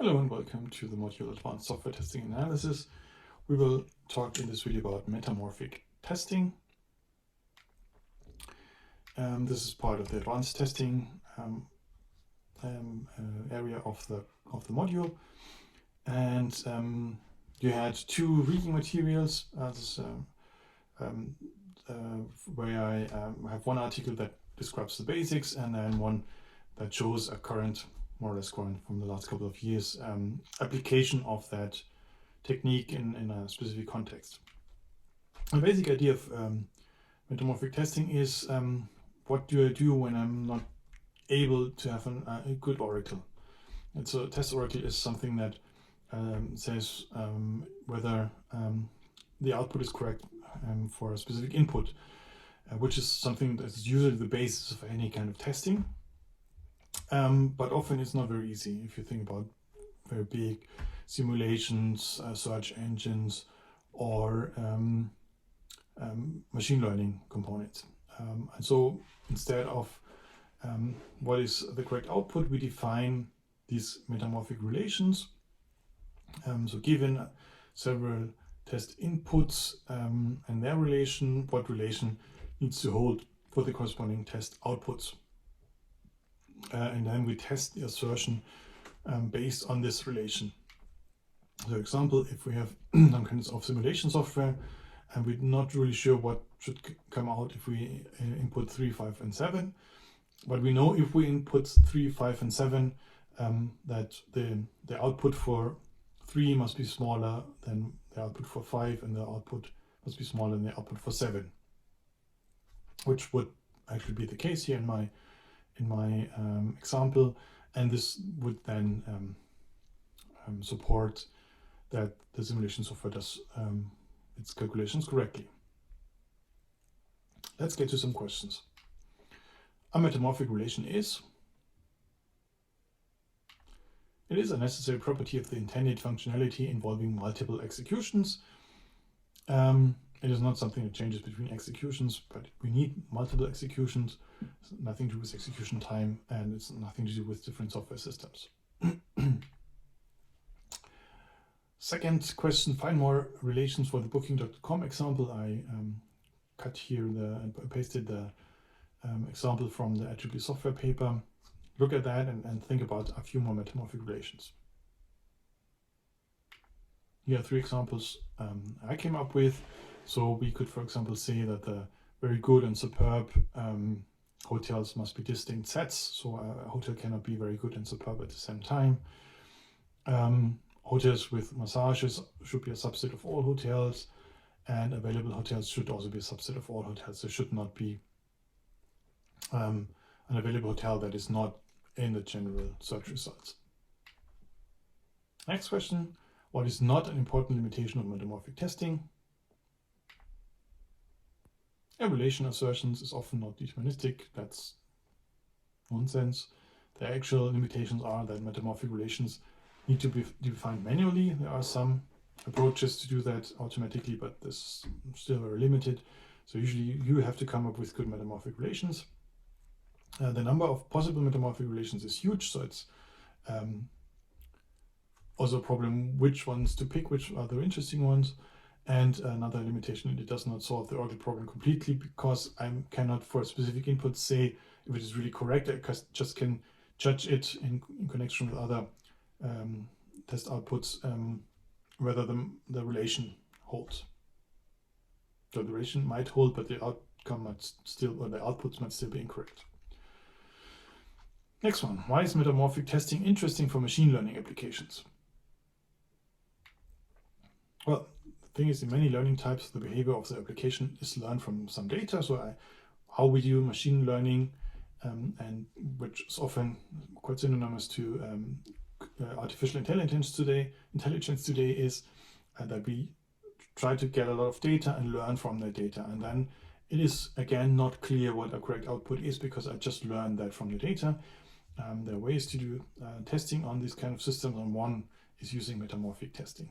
Hello and welcome to the module Advanced Software Testing and Analysis. We will talk in this video about metamorphic testing. This is part of the advanced testing area of the module, and you had two reading materials. Where I have one article that describes the basics, and then one that shows a current, more or less current from the last couple of years, application of that technique in a specific context. The basic idea of metamorphic testing is what do I do when I'm not able to have a good oracle? And so a test oracle is something that says whether the output is correct for a specific input, which is something that's usually the basis of any kind of testing. But often it's not very easy if you think about very big simulations, search engines, or machine learning components. And so instead of what is the correct output, we define these metamorphic relations. So given several test inputs and their relation, what relation needs to hold for the corresponding test outputs. And then we test the assertion based on this relation. So, for example, if we have some kinds of simulation software and we're not really sure what should come out if we input 3, 5, and 7, but we know if we input 3, 5, and 7, that the output for 3 must be smaller than the output for 5, and the output must be smaller than the output for 7, which would actually be the case here in my example, and this would then support that the simulation software does its calculations correctly. Let's get to some questions. A metamorphic relation is: it is a necessary property of the intended functionality involving multiple executions. It is not something that changes between executions, but we need multiple executions. It's nothing to do with execution time, and it's nothing to do with different software systems. Second question: find more relations for the booking.com example. I cut here and pasted the example from the attribute software paper. Look at that and think about a few more metamorphic relations. Here are 3 examples I came up with. So we could, for example, say that the very good and superb hotels must be distinct sets. So a hotel cannot be very good and superb at the same time. Hotels with massages should be a subset of all hotels, and available hotels should also be a subset of all hotels. There should not be an available hotel that is not in the general search results. Next question: what is not an important limitation of metamorphic testing? A relation assertions is often not deterministic. That's nonsense. The actual limitations are that metamorphic relations need to be defined manually. There are some approaches to do that automatically, but this is still very limited. So usually you have to come up with good metamorphic relations. The number of possible metamorphic relations is huge, so it's also a problem which ones to pick, which are the interesting ones. And another limitation, it does not solve the oracle problem completely, because I cannot, for a specific input, say if it is really correct. I just can judge it in connection with other test outputs, whether the relation holds. So the relation might hold, but the outcome might still, or the outputs might still be incorrect. Next one: why is metamorphic testing interesting for machine learning applications? Well, the thing is, in many learning types, the behavior of the application is learned from some data. So how we do machine learning, and which is often quite synonymous to artificial intelligence today, is that we try to get a lot of data and learn from that data. And then it is, again, not clear what a correct output is, because I just learned that from the data. There are ways to do testing on these kind of systems, and one is using metamorphic testing.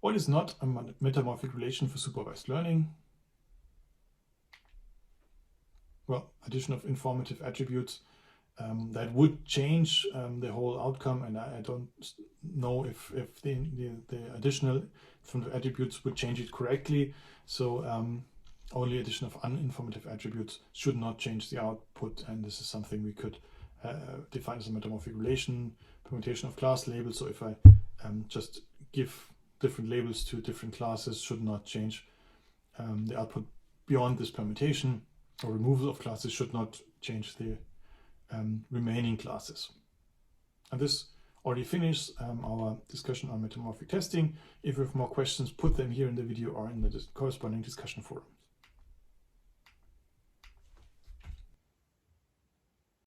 What is not a metamorphic relation for supervised learning? Well, addition of informative attributes that would change the whole outcome, and I don't know if the additional informative attributes would change it correctly. So only addition of uninformative attributes should not change the output, and this is something we could define as a metamorphic relation, permutation of class labels. So if I just give different labels to different classes, should not change the output beyond this permutation, or removal of classes should not change the remaining classes. And this already finishes our discussion on metamorphic testing. If you have more questions, put them here in the video or in the corresponding discussion forum.